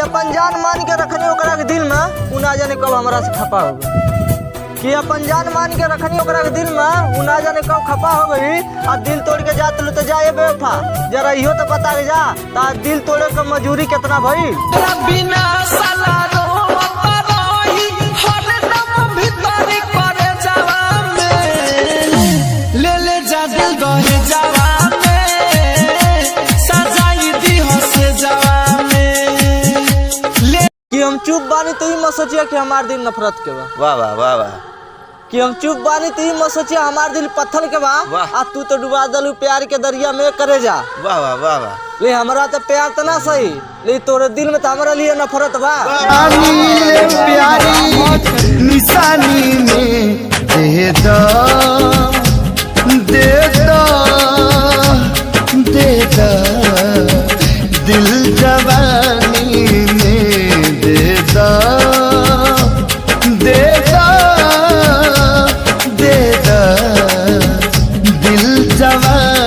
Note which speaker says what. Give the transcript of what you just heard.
Speaker 1: अपन जान मान के रखनी ओकरा के दिल में उ ना जाने कब हमरा से खपा हो गई। कि अपन जान मान के रखनी ओकरा के दिल में उ ना जाने कब खपा हो गई। आ दिल तोड़ के जात लो तो जाए बेवफा जरा इहो तो बता के जा ता दिल तोड़े के मजूरी कितना भई।
Speaker 2: बिना साला
Speaker 1: कि हम चुप बानी तो ही मत सोचिए कि हमार दिल नफरत के बा।
Speaker 3: वाह वाह वाह वाह।
Speaker 1: कि हम चुप बानी तो ही मत सोचिए हमार दिल पत्थर के बा। आ तू तो डुबा दलू प्यार के दरिया में करे जा।
Speaker 3: वाह वाह वाह वाह।
Speaker 1: ले हमरा तो प्यार तो ना सही ले तोरे दिल में तो हमारा लिए नफरत बा।
Speaker 4: प्यारी निशानी में दे दो दे दो दे दो दिल जवानी में दे दो दे दो दे दो दिल जवानी